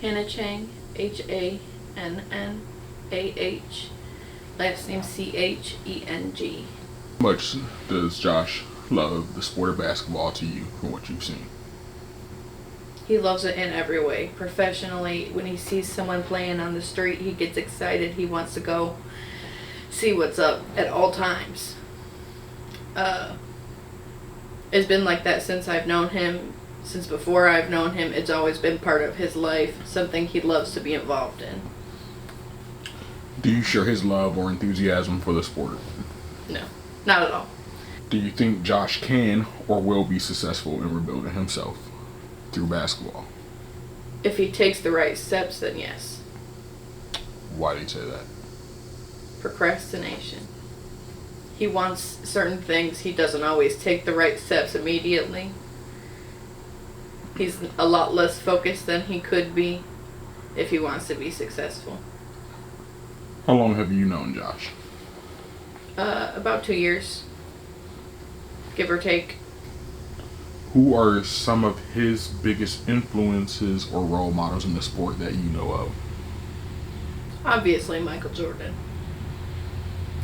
Hannah Chang, Hannah. Last name Cheng. How much does Josh love the sport of basketball to you from what you've seen? He loves it in every way. Professionally, when he sees someone playing on the street, he gets excited. He wants to go see what's up at all times. It's been like that since I've known him. Since before I've known him, it's always been part of his life, something he loves to be involved in. Do you share his love or enthusiasm for the sport? No, not at all. Do you think Josh can or will be successful in rebuilding himself through basketball? If he takes the right steps, then yes. Why do you say that? Procrastination. He wants certain things. He doesn't always take the right steps immediately. He's a lot less focused than he could be if he wants to be successful. How long have you known Josh? About 2 years, give or take. Who are some of his biggest influences or role models in the sport that you know of? Obviously, Michael Jordan.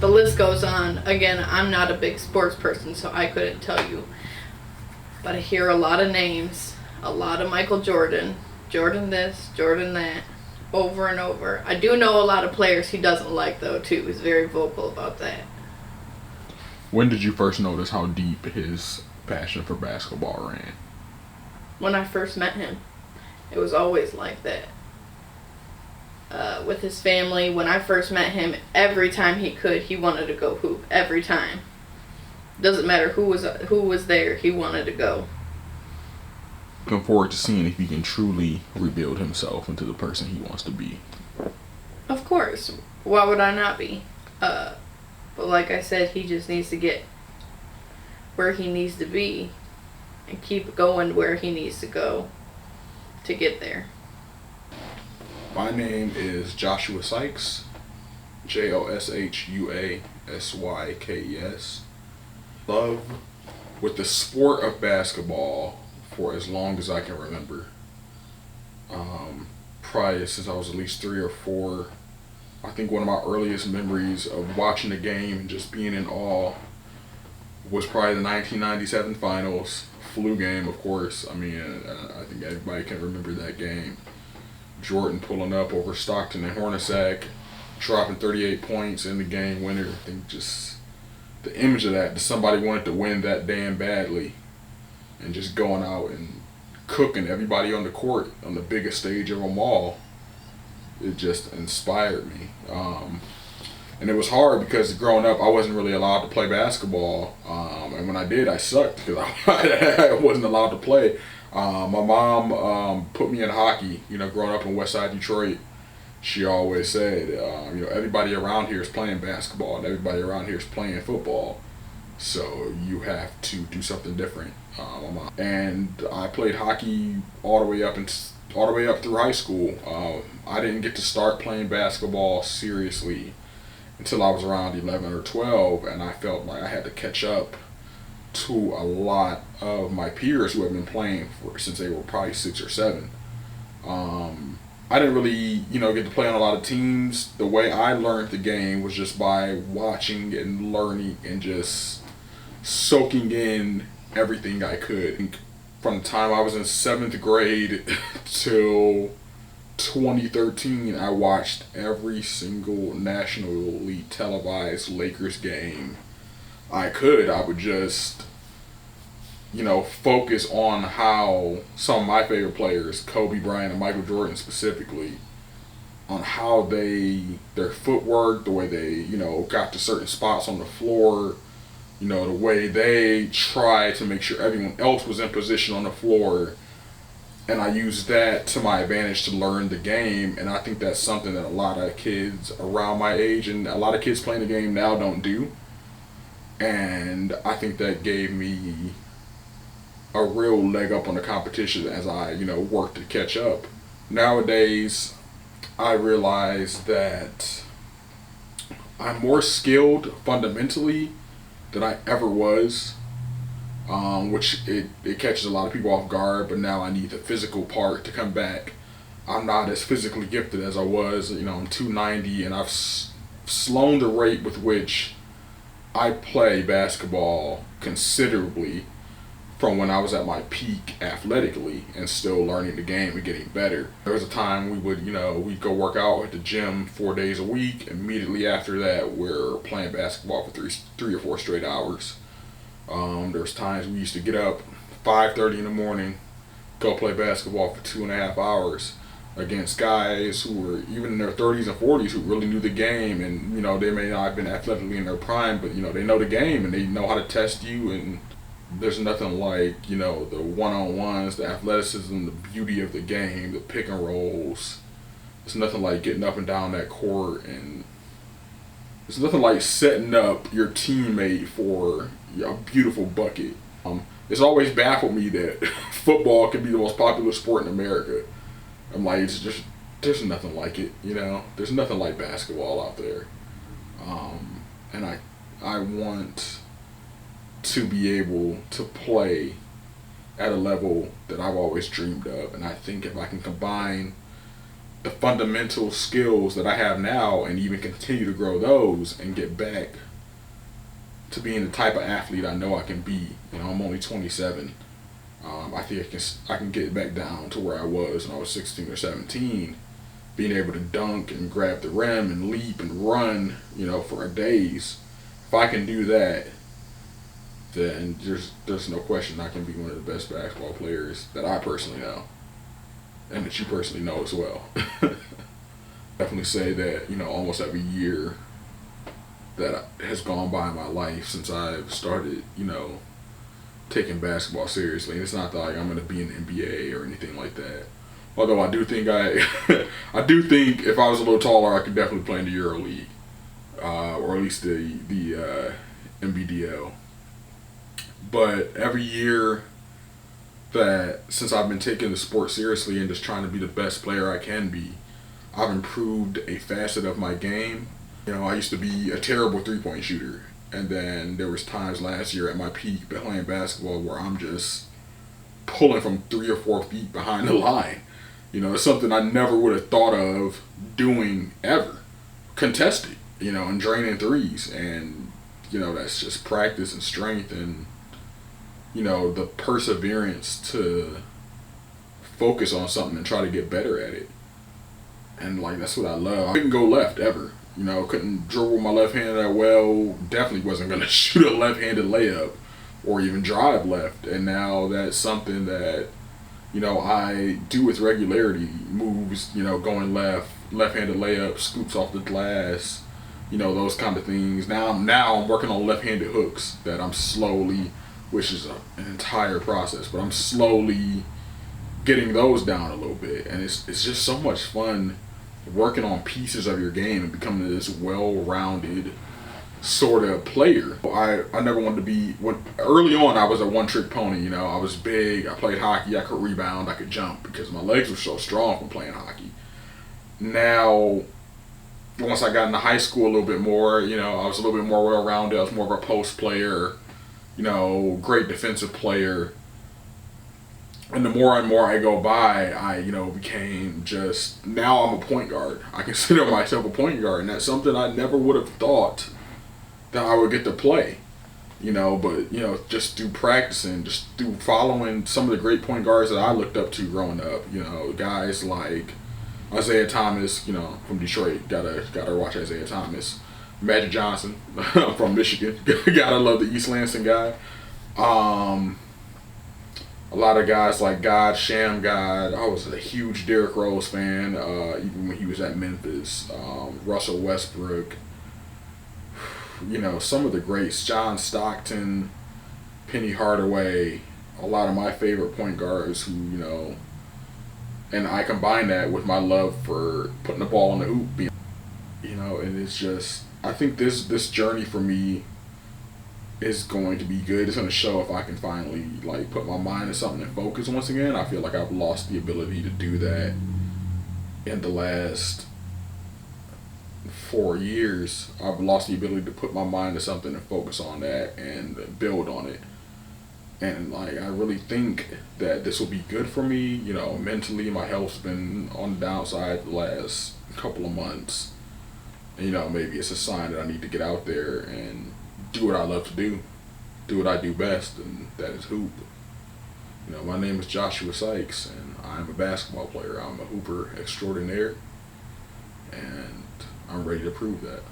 The list goes on. Again, I'm not a big sports person, so I couldn't tell you. But I hear a lot of names, a lot of Michael Jordan, Jordan this, Jordan that, over and over. I do know a lot of players he doesn't like, though, too. He's very vocal about that. When did you first notice how deep his passion for basketball ran? When I first met him, it was always like that. With his family, when I first met him, every time he could, he wanted to go hoop. Every time. Doesn't matter who was there, he wanted to go. Looking forward to seeing if he can truly rebuild himself into the person he wants to be. Of course. Why would I not be? But like I said, he just needs to get where he needs to be and keep going where he needs to go to get there. My name is Joshua Sykes, JOSHUASYKES. Love with the sport of basketball for as long as I can remember. Probably since I was at least 3 or 4. I think one of my earliest memories of watching the game and just being in awe was probably the 1997 finals. Flu game, of course. I mean, I think everybody can remember that game. Jordan pulling up over Stockton and Hornacek, dropping 38 points in the game winner. I think just the image of that somebody wanted to win that damn badly and just going out and cooking everybody on the court on the biggest stage of them all. It just inspired me. And it was hard because growing up, I wasn't really allowed to play basketball. And when I did, I sucked because I wasn't allowed to play. My mom put me in hockey. You know, growing up in West Side Detroit, she always said, everybody around here is playing basketball and everybody around here is playing football. So you have to do something different. And I played hockey all the way up through high school. I didn't get to start playing basketball seriously until I was around 11 or 12, and I felt like I had to catch up to a lot of my peers who have been playing since they were probably 6 or 7. I didn't really, get to play on a lot of teams. The way I learned the game was just by watching and learning and just soaking in everything I could. From the time I was in 7th grade till 2013, I watched every single nationally televised Lakers game I could. I would just, focus on how some of my favorite players, Kobe Bryant and Michael Jordan specifically, on how their footwork, the way they, got to certain spots on the floor, the way they try to make sure everyone else was in position on the floor. And I used that to my advantage to learn the game. And I think that's something that a lot of kids around my age and a lot of kids playing the game now don't do. And I think that gave me a real leg up on the competition as I, worked to catch up. Nowadays, I realize that I'm more skilled fundamentally than I ever was, which it catches a lot of people off guard, but now I need the physical part to come back I'm not as physically gifted as I was. I'm 290, and I've slowed the rate with which I play basketball considerably from when I was at my peak athletically and still learning the game and getting better. There was a time we'd go work out at the gym 4 days a week. Immediately after that, we're playing basketball for three or four straight hours. There's times we used to get up 5:30 in the morning, go play basketball for 2.5 hours against guys who were even in their 30s and 40s who really knew the game, and they may not have been athletically in their prime, but they know the game and they know how to test you. And there's nothing like the one-on-ones, the athleticism, the beauty of the game, the pick and rolls. There's nothing like getting up and down that court, and there's nothing like setting up your teammate for a beautiful bucket. It's always baffled me that football can be the most popular sport in America. I'm like, there's nothing like it, There's nothing like basketball out there. And I want to be able to play at a level that I've always dreamed of. And I think if I can combine the fundamental skills that I have now and even continue to grow those and get back to being the type of athlete I know I can be. I'm only 27. I think I can get back down to where I was when I was 16 or 17, being able to dunk and grab the rim and leap and run, for days. If I can do that, then there's no question I can be one of the best basketball players that I personally know, and that you personally know as well. Definitely say that almost every year that has gone by in my life since I've started, taking basketball seriously. And it's not like I'm going to be in the NBA or anything like that. Although I do think I do think if I was a little taller, I could definitely play in the EuroLeague, or at least the NBDL. But every year that since I've been taking the sport seriously and just trying to be the best player I can be, I've improved a facet of my game. I used to be a terrible three-point shooter. And then there was times last year at my peak playing basketball where I'm just pulling from 3 or 4 feet behind the line. It's something I never would have thought of doing ever. Contested, and draining threes. And, that's just practice and strength and, the perseverance to focus on something and try to get better at it. And, that's what I love. I couldn't go left ever. Couldn't dribble my left hand that well. Definitely wasn't going to shoot a left-handed layup or even drive left. And now that's something that, I do with regularity. Moves, going left-handed layup, scoops off the glass, those kind of things. Now I'm working on left-handed hooks that I'm slowly, which is an entire process, but I'm slowly getting those down a little bit. And it's just so much fun working on pieces of your game and becoming this well-rounded sort of player. I never wanted to be, early on I was a one-trick pony, I was big, I played hockey, I could rebound, I could jump because my legs were so strong from playing hockey. Now, once I got into high school a little bit more, I was a little bit more well-rounded, I was more of a post player, great defensive player. And the more and more I go by, I, became now I'm a point guard. I consider myself a point guard, and that's something I never would have thought that I would get to play. But, just through practicing, just through following some of the great point guards that I looked up to growing up, guys like Isaiah Thomas, from Detroit, gotta watch Isaiah Thomas. Magic Johnson, from Michigan, gotta love the East Lansing guy. A lot of guys like Sham God. I was a huge Derrick Rose fan, even when he was at Memphis. Russell Westbrook. Some of the greats. John Stockton, Penny Hardaway. A lot of my favorite point guards who, and I combine that with my love for putting the ball in the hoop. And it's just, I think this journey for me is going to be good. It's going to show if I can finally put my mind to something and focus once again. I feel like I've lost the ability to do that in the last 4 years. I've lost the ability to put my mind to something and focus on that and build on it. And like I really think that this will be good for me. You know, mentally, my health's been on the downside the last couple of months. And, you know, maybe it's a sign that I need to get out there and do what I love to do what I do best, and that is hoop. You know, my name is Joshua Sykes, and I'm a basketball player. I'm a hooper extraordinaire, and I'm ready to prove that.